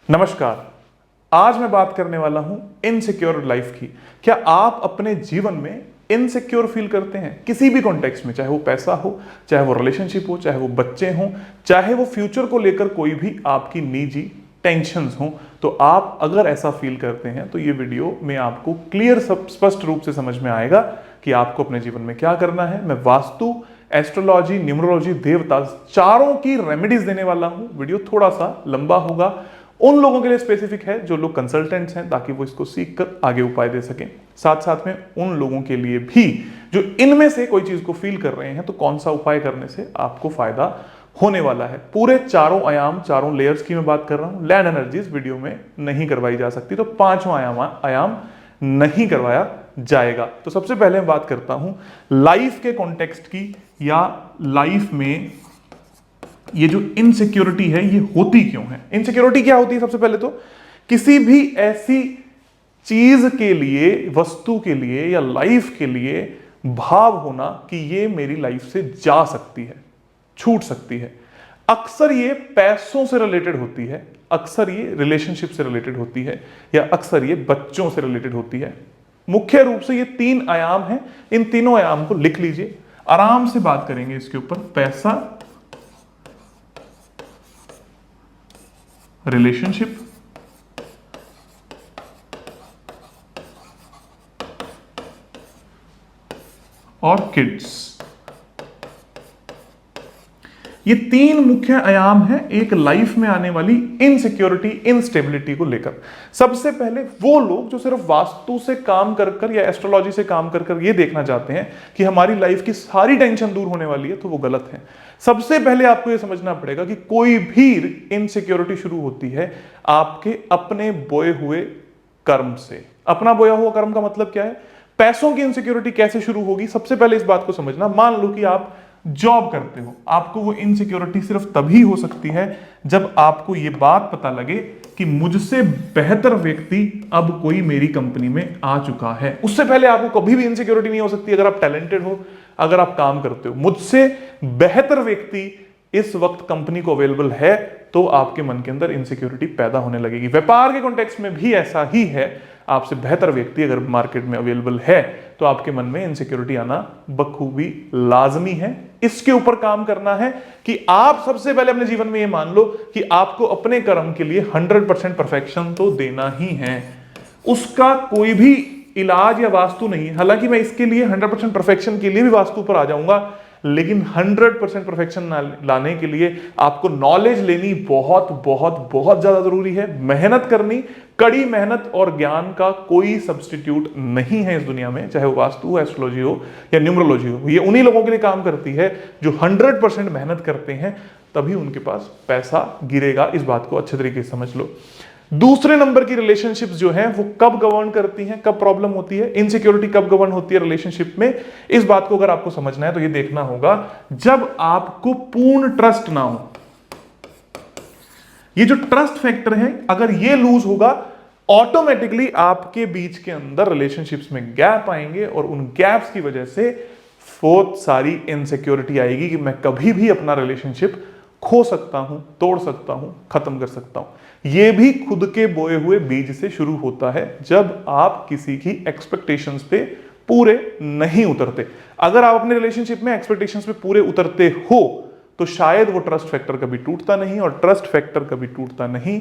नमस्कार। आज मैं बात करने वाला हूं इनसिक्योर लाइफ की। क्या आप अपने जीवन में इनसिक्योर फील करते हैं किसी भी कॉन्टेक्स्ट में? चाहे वो पैसा हो, चाहे वो रिलेशनशिप हो, चाहे वो बच्चे हों, चाहे वो फ्यूचर को लेकर कोई भी आपकी निजी टेंशन्स हो। तो आप अगर ऐसा फील करते हैं तो ये वीडियो में आपको क्लियर स्पष्ट रूप से समझ में आएगा कि आपको अपने जीवन में क्या करना है। मैं वास्तु, एस्ट्रोलॉजी, न्यूमरोलॉजी, देवता, चारों की रेमेडीज देने वाला हूं। वीडियो थोड़ा सा लंबा होगा, उन लोगों के लिए स्पेसिफिक है जो लोग कंसल्टेंट्स हैं, ताकि वो इसको सीख कर आगे उपाय दे सकें। साथ साथ में उन लोगों के लिए भी जो इनमें से कोई चीज को फील कर रहे हैं तो कौन सा उपाय करने से आपको फायदा होने वाला है। पूरे चारों आयाम, चारों लेयर्स की मैं बात कर रहा हूं। लैंड एनर्जीज वीडियो में नहीं करवाई जा सकती, तो पांचवा आयाम नहीं करवाया जाएगा। तो सबसे पहले मैं बात करता हूं लाइफ के कॉन्टेक्स्ट की, या लाइफ में ये जो इनसिक्योरिटी है ये होती क्यों है। इनसिक्योरिटी क्या होती है? सबसे पहले तो किसी भी ऐसी चीज के लिए, वस्तु के लिए या लाइफ के लिए भाव होना कि ये मेरी लाइफ से जा सकती है, छूट सकती है। अक्सर ये पैसों से रिलेटेड होती है, अक्सर ये रिलेशनशिप से रिलेटेड होती है, या अक्सर ये बच्चों से रिलेटेड होती है। मुख्य रूप से ये तीन आयाम हैं। इन तीनों आयाम को लिख लीजिए, आराम से बात करेंगे इसके ऊपर। पैसा, रिलेशनशिप और किड्स। ये तीन मुख्य आयाम हैं एक लाइफ में आने वाली इनसिक्योरिटी, इनस्टेबिलिटी को लेकर। सबसे पहले वो लोग जो सिर्फ वास्तु से काम कर कर या एस्ट्रोलॉजी से काम कर कर ये देखना चाहते हैं कि हमारी लाइफ की सारी टेंशन दूर होने वाली है, तो वो गलत है। सबसे पहले आपको ये समझना पड़ेगा कि कोई भी इनसिक्योरिटी शुरू होती है आपके अपने बोए हुए कर्म से। अपना बोया हुआ कर्म का मतलब क्या है? पैसों की इनसिक्योरिटी कैसे शुरू होगी? सबसे पहले इस बात को समझना। मान लो कि आप जॉब करते हो, आपको वो इनसिक्योरिटी सिर्फ तभी हो सकती है जब आपको ये बात पता लगे कि मुझसे बेहतर व्यक्ति अब कोई मेरी कंपनी में आ चुका है। उससे पहले आपको कभी भी इनसिक्योरिटी नहीं हो सकती। अगर आप टैलेंटेड हो, अगर आप काम करते हो, मुझसे बेहतर व्यक्ति इस वक्त कंपनी को अवेलेबल है, तो आपके मन के अंदर इनसिक्योरिटी पैदा होने लगेगी। व्यापार के कॉन्टेक्स्ट में भी ऐसा ही है। आपसे बेहतर व्यक्ति अगर मार्केट में अवेलेबल है तो आपके मन में इनसिक्योरिटी आना बखूबी लाजमी है। इसके ऊपर काम करना है कि आप सबसे पहले अपने जीवन में ये मान लो कि आपको अपने कर्म के लिए 100% परफेक्शन तो देना ही है। उसका कोई भी इलाज या वास्तु नहीं है। हालांकि मैं इसके लिए 100% परफेक्शन के लिए भी वास्तु पर आ जाऊंगा, लेकिन 100% परफेक्शन लाने के लिए आपको नॉलेज लेनी बहुत बहुत बहुत ज्यादा जरूरी है। मेहनत करनी, कड़ी मेहनत और ज्ञान का कोई सब्स्टिट्यूट नहीं है इस दुनिया में, चाहे वो वास्तु हो, एस्ट्रोलॉजी हो या न्यूमरोलॉजी हो। ये उन्हीं लोगों के लिए काम करती है जो 100% मेहनत करते हैं, तभी उनके पास पैसा गिरेगा। इस बात को अच्छे तरीके से समझ लो। दूसरे नंबर की रिलेशनशिप्स जो है वो कब गवर्न करती हैं, कब प्रॉब्लम होती है, इनसिक्योरिटी कब गवर्न होती है रिलेशनशिप में। इस बात को अगर आपको समझना है तो ये देखना होगा जब आपको पूर्ण ट्रस्ट ना हो। ये जो ट्रस्ट फैक्टर है, अगर ये लूज होगा, ऑटोमेटिकली आपके बीच के अंदर रिलेशनशिप्स में गैप आएंगे और उन गैप्स की वजह से बहुत सारी इनसिक्योरिटी आएगी कि मैं कभी भी अपना रिलेशनशिप खो सकता हूं, तोड़ सकता हूं, खत्म कर सकता हूं। यह भी खुद के बोए हुए बीज से शुरू होता है जब आप किसी की एक्सपेक्टेशंस पे पूरे नहीं उतरते। अगर आप अपने रिलेशनशिप में एक्सपेक्टेशंस पे पूरे उतरते हो तो शायद वो ट्रस्ट फैक्टर कभी टूटता नहीं, और ट्रस्ट फैक्टर कभी टूटता नहीं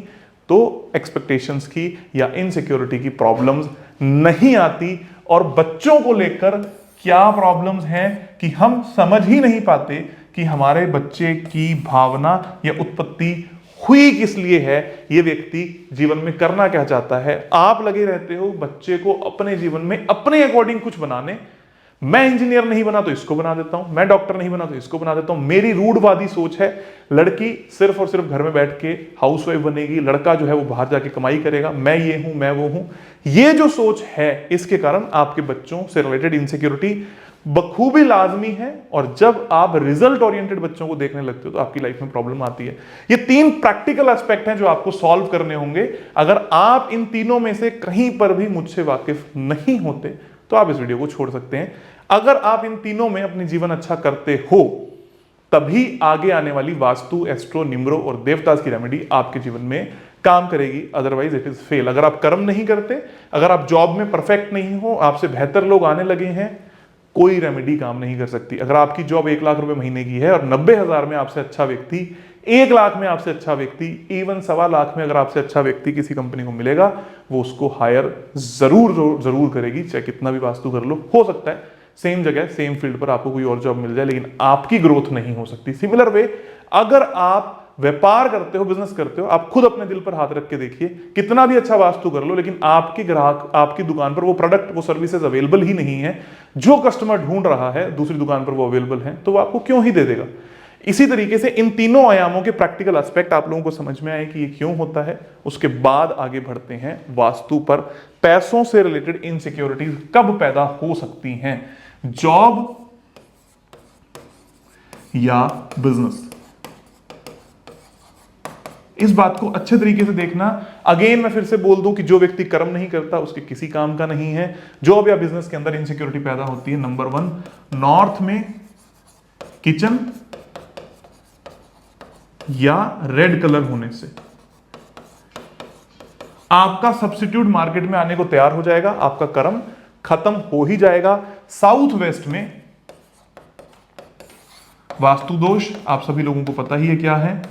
तो एक्सपेक्टेशंस की या इनसिक्योरिटी की प्रॉब्लम्स नहीं आती। और बच्चों को लेकर क्या प्रॉब्लम्स हैं कि हम समझ ही नहीं पाते कि हमारे बच्चे की भावना या उत्पत्ति हुई किस लिए है, ये व्यक्ति जीवन में करना क्या चाहता है। आप लगे रहते हो बच्चे को अपने जीवन में अपने अकॉर्डिंग कुछ बनाने। मैं इंजीनियर नहीं बना तो इसको बना देता हूं, मैं डॉक्टर नहीं बना तो इसको बना देता हूं। मेरी रूढ़वादी सोच है लड़की सिर्फ और सिर्फ घर में बैठ के हाउसवाइफ बनेगी, लड़का जो है वो बाहर जाके कमाई करेगा, मैं ये हूं, मैं वो हूं। ये जो सोच है, इसके कारण आपके बच्चों से रिलेटेड इनसिक्योरिटी बखूबी लाजमी है। और जब आप रिजल्ट ओरिएंटेड बच्चों को देखने लगते हो तो आपकी लाइफ में प्रॉब्लम आती है। ये तीन प्रैक्टिकल एस्पेक्ट हैं जो आपको सॉल्व करने होंगे। अगर आप इन तीनों में से कहीं पर भी मुझसे वाकिफ नहीं होते तो आप इस वीडियो को छोड़ सकते हैं। अगर आप इन तीनों में अपनी जीवन अच्छा करते हो तभी आगे आने वाली वास्तु, एस्ट्रो, निम्रो और देवतास की रेमेडी आपके जीवन में काम करेगी, अदरवाइज इट इज फेल। अगर आप कर्म नहीं करते, अगर आप जॉब में परफेक्ट नहीं हो, आपसे बेहतर लोग आने लगे हैं, कोई रेमेडी काम नहीं कर सकती। अगर आपकी जॉब 1 लाख रुपए महीने की है और 90,000 में आपसे अच्छा व्यक्ति, 1 लाख में आपसे अच्छा व्यक्ति, इवन 1.25 लाख में अगर आपसे अच्छा व्यक्ति किसी कंपनी को मिलेगा, वो उसको हायर जरूर करेगी, चाहे कितना भी वास्तु कर लो। हो सकता है सेम जगह सेम फील्ड पर आपको कोई और जॉब मिल जाए, लेकिन आपकी ग्रोथ नहीं हो सकती। सिमिलर वे, अगर आप व्यापार करते हो, बिजनेस करते हो, आप खुद अपने दिल पर हाथ रख के देखिए, कितना भी अच्छा वास्तु कर लो, लेकिन आपके ग्राहक, आपकी दुकान पर वो प्रोडक्ट, वो सर्विसेज अवेलेबल ही नहीं है जो कस्टमर ढूंढ रहा है, दूसरी दुकान पर वो अवेलेबल है, तो वो आपको क्यों ही दे देगा। इसी तरीके से इन तीनों आयामों के प्रैक्टिकल एस्पेक्ट आप लोगों को समझ में आए कि ये क्यों होता है, उसके बाद आगे बढ़ते हैं वास्तु पर। पैसों से रिलेटेड इनसिक्योरिटीज कब पैदा हो सकती हैं, जॉब या बिजनेस, इस बात को अच्छे तरीके से देखना। अगेन मैं फिर से बोल दूं कि जो व्यक्ति कर्म नहीं करता उसके किसी काम का नहीं है। जॉब या बिजनेस के अंदर इनसिक्योरिटी पैदा होती है, नंबर 1, नॉर्थ में किचन या रेड कलर होने से। आपका सब्स्टिट्यूट मार्केट में आने को तैयार हो जाएगा, आपका कर्म खत्म हो ही जाएगा। साउथ वेस्ट में वास्तु दोष आप सभी लोगों को पता ही है क्या है,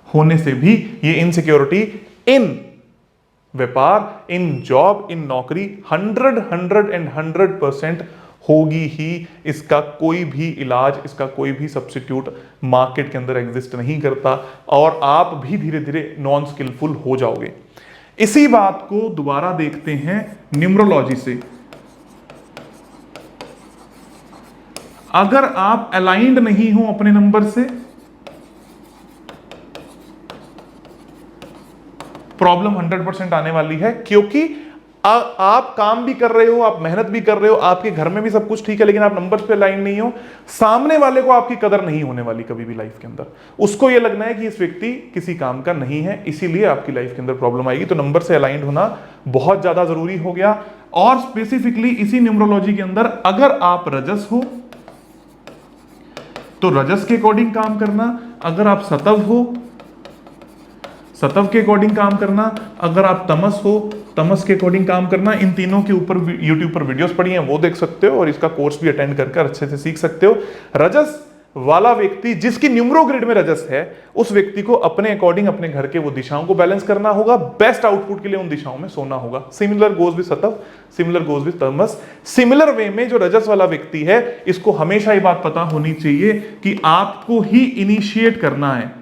होने से भी ये इनसिक्योरिटी इन व्यापार, इन जॉब, इन नौकरी 100% होगी ही। इसका कोई भी इलाज, इसका कोई भी सब्स्टिट्यूट मार्केट के अंदर एग्जिस्ट नहीं करता, और आप भी धीरे धीरे नॉन स्किलफुल हो जाओगे। इसी बात को दोबारा देखते हैं न्यूमरोलॉजी से। अगर आप अलाइंड नहीं हो अपने नंबर से, प्रॉब्लम 100% आने वाली है, क्योंकि आप काम भी कर रहे हो, आप मेहनत भी कर रहे हो, आपके घर में भी सब कुछ ठीक है, लेकिन आप नंबर्स पे अलाइन नहीं हो, सामने वाले को आपकी कदर नहीं होने वाली कभी भी लाइफ के अंदर। उसको यह लगना है कि इस व्यक्ति किसी काम का नहीं है, इसीलिए आपकी लाइफ के अंदर प्रॉब्लम आएगी। तो नंबर से अलाइंड होना बहुत ज्यादा जरूरी हो गया। और स्पेसिफिकली इसी न्यूमरोलॉजी के अंदर अगर आप रजस हो तो रजस के अकॉर्डिंग काम करना, अगर आप सतव हो सतव के अकॉर्डिंग काम करना, अगर आप तमस हो तमस के अकॉर्डिंग काम करना। इन तीनों के ऊपर यूट्यूब पर वीडियोस पड़ी हैं, वो देख सकते हो, और इसका कोर्स भी अटेंड कर अच्छे से सीख सकते हो। रजस वाला व्यक्ति, जिसकी न्यूमरो ग्रिड में रजस है, उस व्यक्ति को अपने अकॉर्डिंग अपने घर के वो दिशाओं को बैलेंस करना होगा, बेस्ट आउटपुट के लिए उन दिशाओं में सोना होगा। Similar goes with sattva, similar goes with tamas. Similar way में जो रजस वाला व्यक्ति है, इसको हमेशा ये बात पता होनी चाहिए कि आपको ही इनिशिएट करना है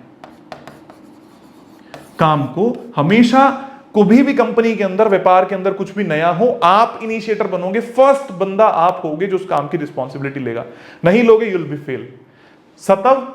काम को। हमेशा कोई भी कंपनी के अंदर, व्यापार के अंदर कुछ भी नया हो, आप इनिशिएटर बनोगे, फर्स्ट बंदा आप होगे जो उस काम की रिस्पॉन्सिबिलिटी लेगा। नहीं लोगे, you will be fail. Sattva,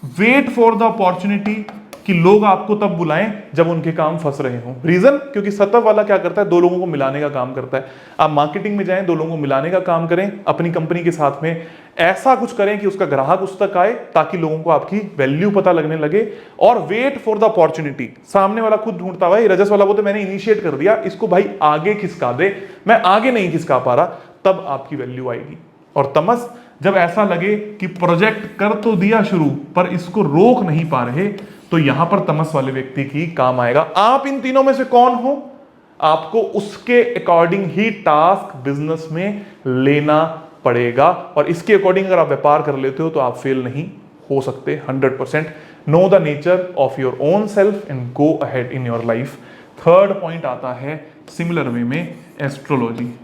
wait for the opportunity, कि लोग आपको तब बुलाएं जब उनके काम फंस रहे हों। रीजन, क्योंकि सतव वाला क्या करता है, 2 लोगों को मिलाने का काम करता है। आप मार्केटिंग में जाएं, 2 लोगों को मिलाने का काम करें, अपनी कंपनी के साथ में ऐसा कुछ करें कि उसका ग्राहक उस तक आए, ताकि लोगों को आपकी वैल्यू पता लगने लगे। और वेट फॉर द अपॉर्चुनिटी, सामने वाला खुद ढूंढता, भाई रजस वाला बोलते मैंने इनिशिएट कर दिया, इसको भाई आगे खिसका दे, मैं आगे नहीं खिसका पा रहा, तब आपकी वैल्यू आएगी। और तमस, जब ऐसा लगे कि प्रोजेक्ट कर तो दिया शुरू पर इसको रोक नहीं पा रहे, तो यहां पर तमस वाले व्यक्ति की काम आएगा। आप इन तीनों में से कौन हो, आपको उसके अकॉर्डिंग ही टास्क बिजनेस में लेना पड़ेगा, और इसके अकॉर्डिंग अगर आप व्यापार कर लेते हो तो आप फेल नहीं हो सकते 100%। Know the nature of your own self and go ahead in your life. Third point आता है सिमिलर वे में एस्ट्रोलॉजी।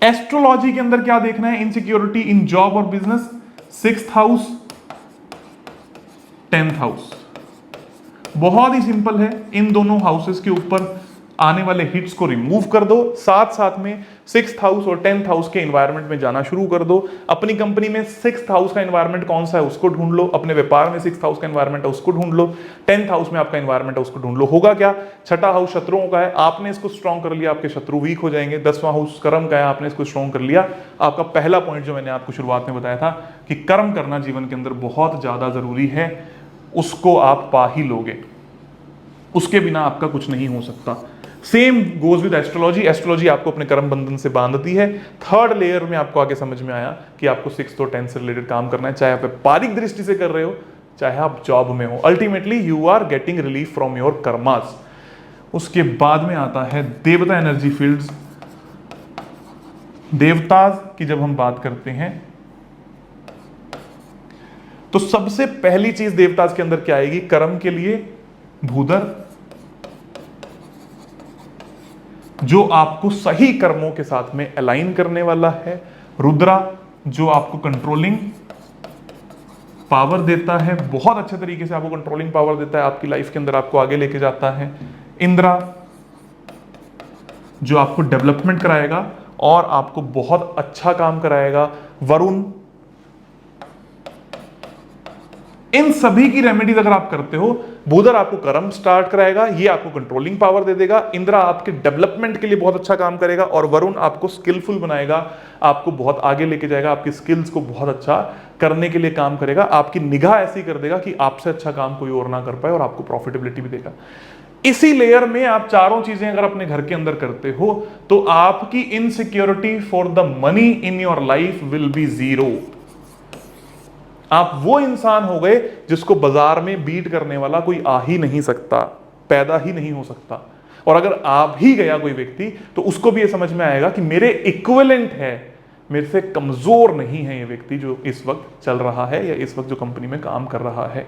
एस्ट्रोलॉजी के अंदर क्या देखना है, इनसिक्योरिटी इन जॉब और business, 6th house, 10th house. बहुत ही सिंपल है, इन दोनों हाउसेस के ऊपर आने वाले हिट्स को रिमूव कर दो, साथ साथ में 6th हाउस और 10th हाउस के एनवायरनमेंट में जाना शुरू कर दो। अपनी कंपनी में 6th हाउस का एनवायरनमेंट कौन सा है उसको ढूंढ लो, अपने व्यापार में 6th हाउस का एनवायरनमेंट है उसको ढूंढ लो, 10th हाउस में आपका एनवायरनमेंट है उसको ढूंढ लो। होगा क्या, 6ठा हाउस शत्रुओं का है, आपने इसको स्ट्रॉन्ग कर लिया, आपके शत्रु वीक हो जाएंगे। 10वां हाउस कर्म का है, आपने इसको स्ट्रॉन्ग कर लिया। आपका पहला पॉइंट जो मैंने आपको शुरुआत में बताया था कि कर्म करना जीवन के अंदर बहुत ज्यादा जरूरी है, उसको आप पा ही लोगे, उसके बिना आपका कुछ नहीं हो सकता। Same goes with astrology. Astrology आपको अपने कर्म बंधन से बांधती है। थर्ड लेयर में आपको आगे समझ में आया कि आपको 6th और 10th से रिलेटेड काम करना है, चाहे आप व्यापारिक दृष्टि से कर रहे हो, चाहे आप जॉब में हो। Ultimately you are getting relief from your karmas. उसके बाद में आता है देवता एनर्जी फील्ड्स। देवताज की जब हम बात करते हैं तो सबसे पहली चीज देवताज के अंदर क्या आएगी? कर्म के लिए भूधर, जो आपको सही कर्मों के साथ में अलाइन करने वाला है। रुद्रा, जो आपको कंट्रोलिंग पावर देता है, बहुत अच्छे तरीके से आपको कंट्रोलिंग पावर देता है, आपकी लाइफ के अंदर आपको आगे लेके जाता है। इंद्रा, जो आपको डेवलपमेंट कराएगा और आपको बहुत अच्छा काम कराएगा। वरुण, इन सभी की रेमेडीज अगर आप करते हो, बुधर आपको कर्म स्टार्ट कराएगा, ये आपको कंट्रोलिंग पावर दे देगा। इंद्रा आपके डेवलपमेंट के लिए बहुत अच्छा काम करेगा और वरुण आपको स्किलफुल बनाएगा, आपको बहुत आगे लेके जाएगा, आपकी स्किल्स को बहुत अच्छा करने के लिए काम करेगा, आपकी निगाह ऐसी कर देगा कि आपसे अच्छा काम कोई और ना कर पाए और आपको प्रॉफिटेबिलिटी भी देगा। इसी लेयर में आप चारों चीजें अगर अपने घर के अंदर करते हो तो आपकी insecurity for the money in your life will be zero. आप वो इंसान हो गए जिसको बाजार में बीट करने वाला कोई आ ही नहीं सकता, पैदा ही नहीं हो सकता। और अगर आ भी गया कोई व्यक्ति तो उसको भी ये समझ में आएगा कि मेरे इक्विवेलेंट है, मेरे से कमजोर नहीं है ये व्यक्ति जो इस वक्त चल रहा है या इस वक्त जो कंपनी में काम कर रहा है।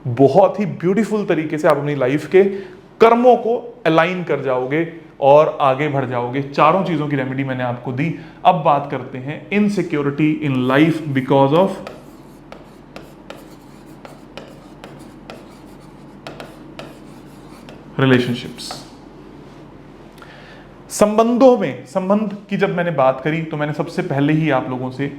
बहुत ही ब्यूटीफुल तरीके से आप अपनी लाइफ के कर्मों को अलाइन कर जाओगे और आगे बढ़ जाओगे। चारों चीजों की रेमेडी मैंने आपको दी। अब बात करते हैं insecurity in life because of relationships. संबंधों में, संबंध की जब मैंने बात करी तो मैंने सबसे पहले ही आप लोगों से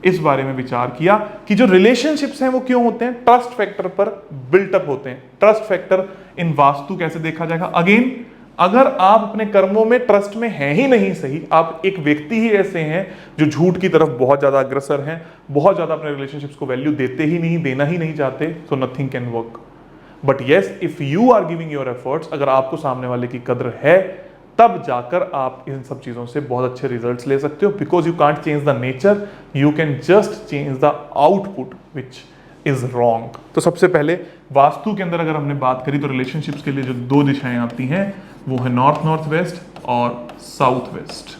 इस बारे में विचार किया कि जो रिलेशनशिप्स हैं वो क्यों होते हैं? ट्रस्ट फैक्टर पर बिल्टअप होते हैं। ट्रस्ट फैक्टर इन वास्तु कैसे देखा जाएगा? अगेन, अगर आप अपने कर्मों में ट्रस्ट में हैं ही नहीं सही, आप एक व्यक्ति ही ऐसे हैं जो झूठ की तरफ बहुत ज्यादा अग्रसर हैं, बहुत ज्यादा अपने रिलेशनशिप्स को वैल्यू देते ही नहीं, देना ही नहीं चाहते, so nothing can work. But yes, if you are giving your efforts, अगर आपको सामने वाले की कद्र है, तब जाकर आप इन सब चीजों से बहुत अच्छे रिजल्ट्स ले सकते हो। Because you can't change the nature, you can just change the output which is wrong. तो सबसे पहले वास्तु के अंदर अगर हमने बात करी तो रिलेशनशिप्स के लिए जो दो दिशाएं आती हैं वो है नॉर्थ नॉर्थ वेस्ट और south west.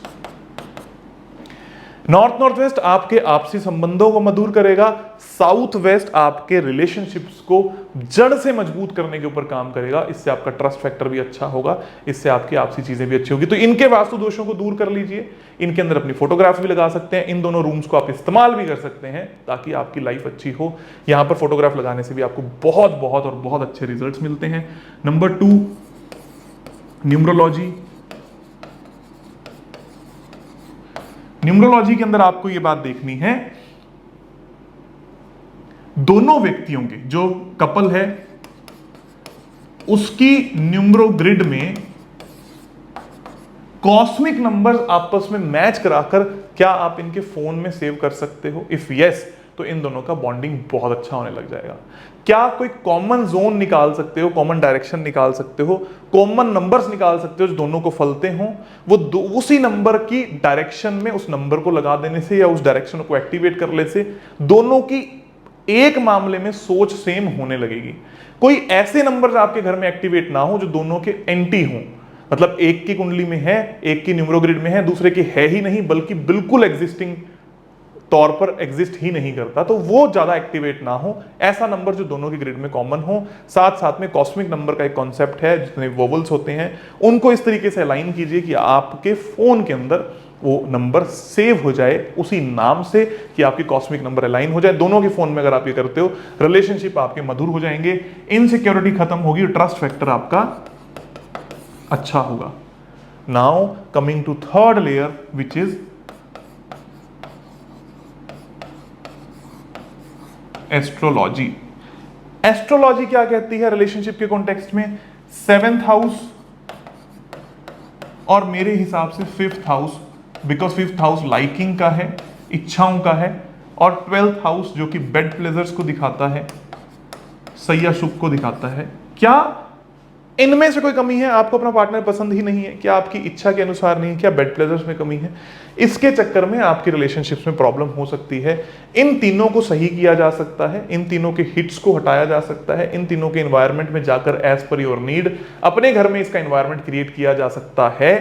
North north west आपके आपसी संबंधों को मधुर करेगा, साउथ वेस्ट आपके रिलेशनशिप्स को जड़ से मजबूत करने के ऊपर काम करेगा। इससे आपका ट्रस्ट फैक्टर भी अच्छा होगा, इससे आपकी आपसी चीजें भी अच्छी होगी। तो इनके वास्तु दोषों को दूर कर लीजिए, इनके अंदर अपनी फोटोग्राफ भी लगा सकते हैं, इन दोनों रूम्स को आप इस्तेमाल भी कर सकते हैं ताकि आपकी लाइफ अच्छी हो। यहां पर फोटोग्राफ लगाने से भी आपको बहुत बहुत और बहुत अच्छे रिजल्ट्स मिलते हैं। Number 2, numerology. न्यूमरोलॉजी के अंदर आपको यह बात देखनी है, दोनों व्यक्तियों के, जो कपल है उसकी न्यूमरो ग्रिड में कॉस्मिक नंबर्स आपस में मैच कराकर क्या आप इनके फोन में सेव कर सकते हो? इफ यस, तो इन दोनों का बॉन्डिंग बहुत अच्छा होने लग जाएगा। क्या कोई कॉमन जोन निकाल सकते हो, कॉमन डायरेक्शन निकाल सकते हो, कॉमन नंबर्स निकाल सकते हो जो दोनों को फलते हो? वो उसी नंबर की डायरेक्शन में उस नंबर को लगा देने से या उस डायरेक्शन को एक्टिवेट कर ले से दोनों की एक मामले में सोच सेम होने लगेगी। कोई ऐसे नंबर्स आपके घर में एक्टिवेट ना हो जो दोनों के एंटी हों, मतलब एक की कुंडली में है, एक की न्यूमरो ग्रिड में है, दूसरे की है ही नहीं, बल्कि बिल्कुल एग्जिस्टिंग तौर पर एग्जिस्ट ही नहीं करता, तो वो ज्यादा एक्टिवेट ना हो। ऐसा नंबर जो दोनों की ग्रिड में कॉमन हो। साथ साथ में कॉस्मिक नंबर का एक कॉन्सेप्ट है, जितने वोवल्स होते हैं उनको इस तरीके से अलाइन कीजिए कि आपके फोन के अंदर वो नंबर सेव हो जाए उसी नाम से, कि आपकी कॉस्मिक नंबर अलाइन हो जाए। दोनों के फोन में अगर आप ये करते हो, रिलेशनशिप आपके मधुर हो जाएंगे, इनसिक्योरिटी खत्म होगी, ट्रस्ट फैक्टर आपका अच्छा होगा। Now coming to third layer which is astrology. Astrology क्या कहती है रिलेशनशिप के कॉन्टेक्स्ट में? 7th हाउस और मेरे हिसाब से 5th house, because 5th house liking का है, इच्छाओं का है, और 12th हाउस जो कि बेड प्लेजर्स को दिखाता है, सैया सुख को दिखाता है। क्या इनमें से कोई कमी है, आपको अपना पार्टनर पसंद ही नहीं है, क्या आपकी इच्छा के अनुसार नहीं है, क्या बेड प्लेजर्स में कमी है, इसके चक्कर में आपकी रिलेशनशिप्स में प्रॉब्लम हो सकती है। इन तीनों को सही किया जा सकता है, इन तीनों के हिट्स को हटाया जा सकता है, इन तीनों के एनवायरनमेंट में जाकर एज पर योर नीड अपने घर में इसका एनवायरनमेंट क्रिएट किया जा सकता है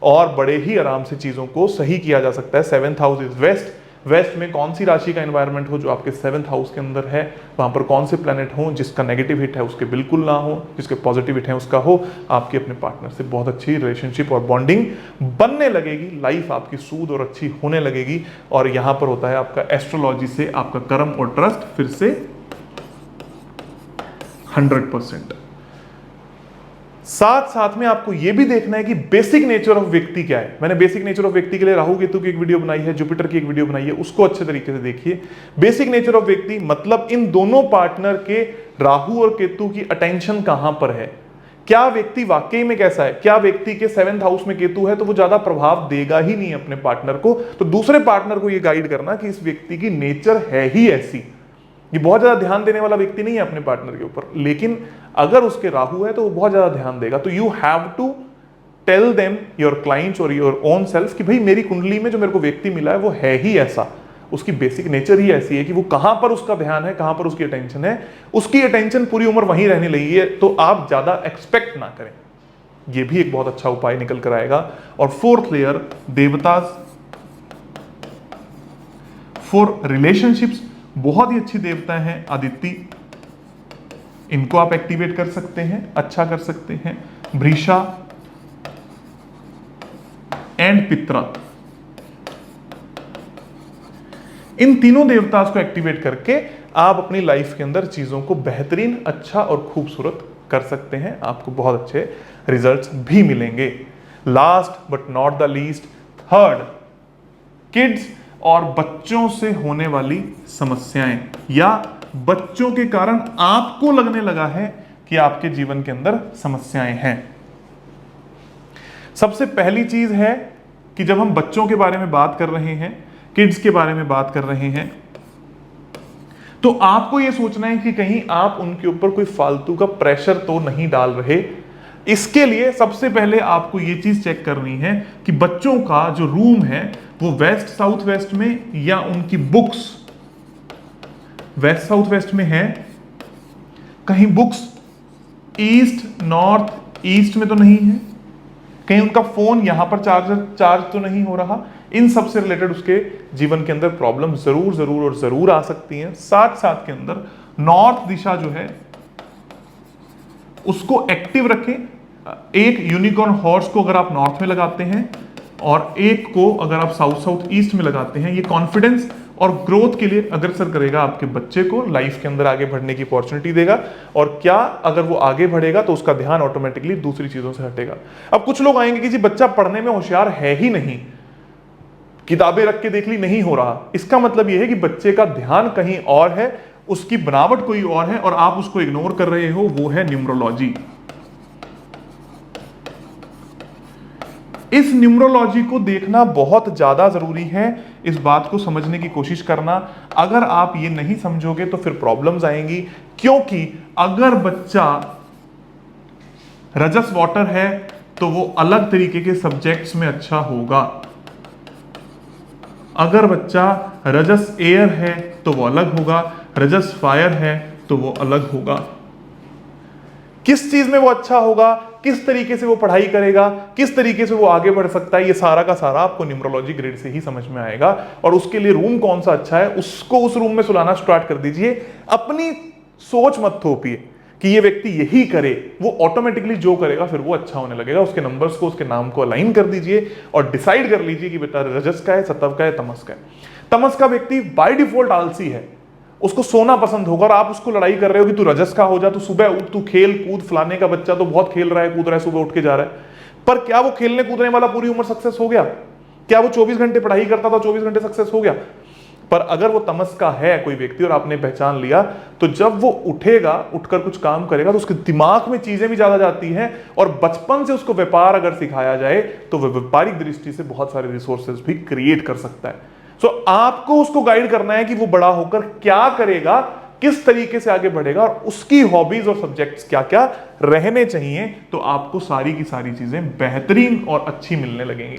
और बड़े ही आराम से चीजों को सही किया जा सकता है। 7th house is waste. Waste में कौन सी राशि का एनवायरनमेंट हो जो आपके 7th हाउस के अंदर है, वहां पर कौन से प्लैनेट हो जिसका नेगेटिव हिट है उसके बिल्कुल ना हो, जिसके पॉजिटिव हिट है उसका हो, आपकी अपने पार्टनर से बहुत अच्छी रिलेशनशिप और बॉन्डिंग बनने लगेगी, लाइफ आपकी सूद और अच्छी होने लगेगी। और यहां पर होता है आपका एस्ट्रोलॉजी से आपका कर्म और ट्रस्ट फिर से 100%। साथ साथ में आपको यह भी देखना है कि बेसिक नेचर ऑफ व्यक्ति क्या है। मैंने बेसिक नेचर ऑफ व्यक्ति के लिए राहु केतु की एक वीडियो बनाई है, जुपिटर की एक वीडियो बनाई है, उसको अच्छे तरीके से देखिए। बेसिक नेचर ऑफ व्यक्ति मतलब इन दोनों पार्टनर के राहु और केतु की अटेंशन कहां पर है, क्या व्यक्ति वाकई में कैसा है। क्या व्यक्ति के 7th हाउस में केतु है तो वो ज्यादा प्रभाव देगा ही नहीं अपने पार्टनर को, तो दूसरे पार्टनर को यह गाइड करना कि इस व्यक्ति की नेचर है ही ऐसी, ये बहुत ज्यादा ध्यान देने वाला व्यक्ति नहीं है अपने पार्टनर के ऊपर, लेकिन अगर उसके राहु है तो वो बहुत ज्यादा ध्यान देगा। तो you have to tell them, your clients और योर ओन सेल्फ, कि भाई मेरी कुंडली में जो मेरे को व्यक्ति मिला है वो है ही ऐसा, उसकी बेसिक नेचर ही ऐसी है कि वो कहां पर उसका ध्यान है, कहां पर उसकी अटेंशन है, उसकी अटेंशन पूरी उम्र वहीं रहने लगी है, तो आप ज्यादा एक्सपेक्ट ना करें। ये भी एक बहुत अच्छा उपाय निकल कर आएगा। और 4th लेयर देवताज फॉर रिलेशनशिप्स, बहुत ही अच्छी देवता है आदित्य, इनको आप एक्टिवेट कर सकते हैं, अच्छा कर सकते हैं। वृषा एंड पित्रा, इन तीनों देवताओं को एक्टिवेट करके आप अपनी लाइफ के अंदर चीजों को बेहतरीन, अच्छा और खूबसूरत कर सकते हैं, आपको बहुत अच्छे रिजल्ट्स भी मिलेंगे। Last but not the least, 3rd, kids और बच्चों से होने वाली समस्याएं या बच्चों के कारण आपको लगने लगा है कि आपके जीवन के अंदर समस्याएं हैं। सबसे पहली चीज है कि जब हम बच्चों के बारे में बात कर रहे हैं, किड्स के बारे में बात कर रहे हैं, तो आपको यह सोचना है कि कहीं आप उनके ऊपर कोई फालतू का प्रेशर तो नहीं डाल रहे। इसके लिए सबसे पहले आपको यह चीज चेक करनी है कि बच्चों का जो रूम है वो वेस्ट साउथ वेस्ट में या उनकी बुक्स वेस्ट साउथ वेस्ट में है, कहीं बुक्स ईस्ट नॉर्थ ईस्ट में तो नहीं है, कहीं उनका फोन यहां पर चार्ज तो नहीं हो रहा। इन सब से रिलेटेड उसके जीवन के अंदर प्रॉब्लम जरूर आ सकती हैं। साथ साथ के अंदर नॉर्थ दिशा जो है उसको एक्टिव रखें। एक यूनिकॉर्न हॉर्स को अगर आप नॉर्थ में लगाते हैं और एक को अगर आप साउथ ईस्ट में लगाते हैं, ये कॉन्फिडेंस और ग्रोथ के लिए अग्रसर करेगा, आपके बच्चे को लाइफ के अंदर आगे बढ़ने की अपॉर्चुनिटी देगा। और क्या अगर वो आगे बढ़ेगा तो उसका ध्यान ऑटोमेटिकली दूसरी चीजों से हटेगा। अब कुछ लोग आएंगे कि जी बच्चा पढ़ने में होशियार है ही नहीं, किताबें रख के देख ली नहीं हो रहा, इसका मतलब यह है कि बच्चे का ध्यान कहीं और है, उसकी बनावट कोई और है और आप उसको इग्नोर कर रहे हो, वो है न्यूमरोलॉजी। इस न्यूमरोलॉजी को देखना बहुत ज्यादा जरूरी है, इस बात को समझने की कोशिश करना। अगर आप ये नहीं समझोगे तो फिर प्रॉब्लम्स आएंगी, क्योंकि अगर बच्चा रजस वाटर है तो वो अलग तरीके के सब्जेक्ट्स में अच्छा होगा, अगर बच्चा रजस एयर है तो वो अलग होगा, रजस फायर है तो वो अलग होगा। किस चीज में वो अच्छा होगा, किस तरीके से वो पढ़ाई करेगा, किस तरीके से वो आगे बढ़ सकता है, ये सारा का सारा आपको न्यूमरोलॉजी ग्रिड से ही समझ में आएगा। और उसके लिए रूम कौन सा अच्छा है उसको उस रूम में सुलाना स्टार्ट कर दीजिए। अपनी सोच मत थोपिए कि ये व्यक्ति यही करे, वो ऑटोमेटिकली जो करेगा फिर वो अच्छा होने लगेगा। उसके नंबर्स को, उसके नाम को अलाइन कर दीजिए और डिसाइड कर लीजिए कि बेटा रजस का है, सतव का है, तमस का है। तमस का व्यक्ति बाय डिफॉल्ट आलसी है, उसको सोना पसंद होगा और आप उसको लड़ाई कर रहे हो कि तू रजस का हो जा, तू सुबह उठ, तू खेल कूद, फलाने का बच्चा तो बहुत खेल रहा है, कूद रहा है, सुबह उठ के जा रहा है। पर क्या वो खेलने कूदने वाला पूरी उम्र सक्सेस हो गया? क्या वो 24 घंटे पढ़ाई करता था 24 घंटे सक्सेस हो गया? पर अगर वो तमस का है कोई व्यक्ति और आपने पहचान लिया, तो जब वो उठेगा, उठकर कुछ काम करेगा तो उसके दिमाग में चीजें भी ज्यादा जाती हैं। और बचपन से उसको व्यापार अगर सिखाया जाए तो वह व्यापारिक दृष्टि से बहुत सारे रिसोर्सेज भी क्रिएट कर सकता है। सो आपको उसको गाइड करना है कि वो बड़ा होकर क्या करेगा किस तरीके से आगे बढ़ेगा और उसकी हॉबीज और सब्जेक्ट्स क्या क्या रहने चाहिए, तो आपको सारी की सारी चीजें बेहतरीन और अच्छी मिलने लगेंगी।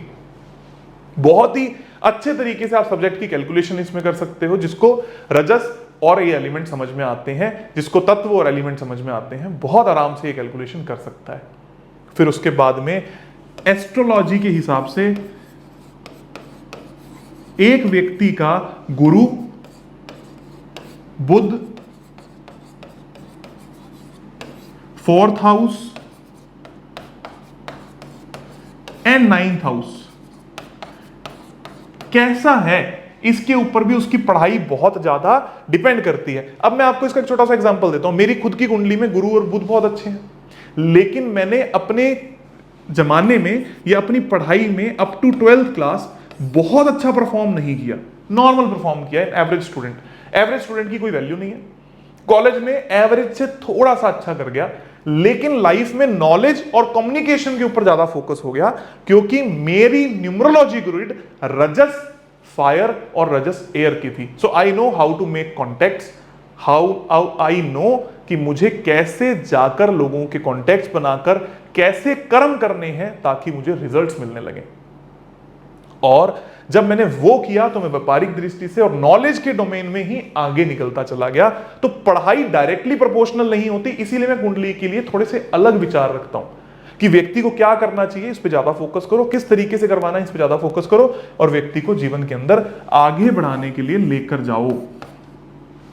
बहुत ही अच्छे तरीके से आप सब्जेक्ट की कैलकुलेशन इसमें कर सकते हो, जिसको रजस और ये एलिमेंट समझ में आते हैं, जिसको तत्व और एलिमेंट समझ में आते हैं, बहुत आराम से ये कैलकुलेशन कर सकता है। फिर उसके बाद में एस्ट्रोलॉजी के हिसाब से एक व्यक्ति का गुरु, बुध, 4th house and 9th house कैसा है, इसके ऊपर भी उसकी पढ़ाई बहुत ज्यादा डिपेंड करती है। अब मैं आपको इसका एक छोटा सा एग्जांपल देता हूं। मेरी खुद की कुंडली में गुरु और बुध बहुत अच्छे हैं, लेकिन मैंने अपने जमाने में या अपनी पढ़ाई में अप टू 12th क्लास बहुत अच्छा परफॉर्म नहीं किया, नॉर्मल परफॉर्म किया। एवरेज स्टूडेंट की कोई वैल्यू नहीं है। कॉलेज में एवरेज से थोड़ा सा अच्छा कर गया, लेकिन लाइफ में नॉलेज और कम्युनिकेशन के ऊपर ज्यादा फोकस हो गया, क्योंकि मेरी न्यूमरोलॉजी ग्रिड रजस फायर और रजस एयर की थी। So I know how to make contacts, how I know कि मुझे कैसे जाकर लोगों के कॉन्टेक्ट्स बनाकर कैसे कर्म करने हैं ताकि मुझे रिजल्ट्स मिलने लगे। और जब मैंने वो किया तो मैं व्यापारिक दृष्टि से और नॉलेज के डोमेन में ही आगे निकलता चला गया। तो पढ़ाई डायरेक्टली प्रोपोर्शनल नहीं होती, इसीलिए मैं कुंडली के लिए थोड़े से अलग विचार रखता हूं कि व्यक्ति को क्या करना चाहिए, इस पे ज्यादा फोकस करो, किस तरीके से करवाना है इस पे ज्यादा फोकस करो, और व्यक्ति को जीवन के अंदर आगे बढ़ाने के लिए लेकर जाओ।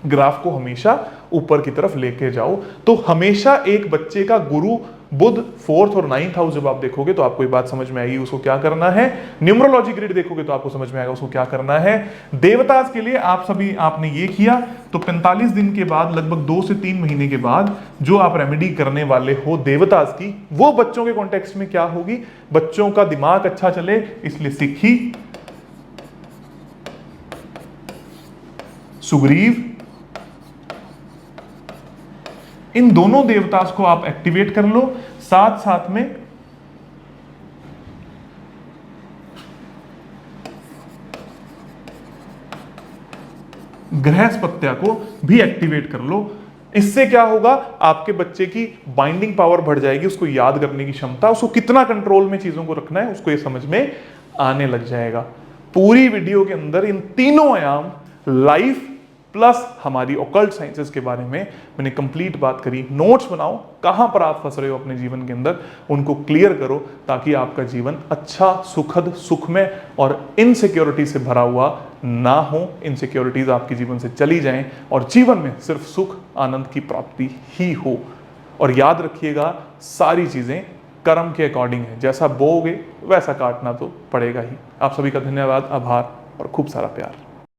ग्राफ को हमेशा ऊपर की तरफ लेके जाओ। तो हमेशा एक बच्चे का गुरु, बुध, 4th और 9th हाउस जब आप देखोगे तो आपको ये बात समझ में आएगी उसको क्या करना है। न्यूमरोलॉजी ग्रिड देखोगे तो आपको समझ में आएगा उसको क्या करना है। देवतास के लिए आपने ये किया तो 45 दिन के बाद, लगभग 2 से 3 महीने के बाद जो आप रेमेडी करने वाले हो देवतास की, वो बच्चों के कॉन्टेक्स्ट में क्या होगी, बच्चों का दिमाग अच्छा चले इसलिए सिक्खी, सुग्रीव, इन दोनों देवतास को आप एक्टिवेट कर लो। साथ साथ में गृहस्पत्या को भी एक्टिवेट कर लो। इससे क्या होगा, आपके बच्चे की बाइंडिंग पावर बढ़ जाएगी, उसको याद करने की क्षमता, उसको कितना कंट्रोल में चीजों को रखना है उसको ये समझ में आने लग जाएगा। पूरी वीडियो के अंदर इन तीनों आयाम, लाइफ प्लस हमारी ऑकल्ट साइंसेस के बारे में मैंने कंप्लीट बात करी। नोट्स बनाओ, कहां पर आप फंस रहे हो अपने जीवन के अंदर, उनको क्लियर करो ताकि आपका जीवन अच्छा, सुखद, सुखमय और इनसिक्योरिटी से भरा हुआ ना हो। इनसिक्योरिटीज आपके जीवन से चली जाएं और जीवन में सिर्फ सुख, आनंद की प्राप्ति ही हो। और याद रखिएगा, सारी चीजें कर्म के अकॉर्डिंग है, जैसा बोओगे वैसा काटना तो पड़ेगा ही। आप सभी का धन्यवाद, आभार और खूब सारा प्यार।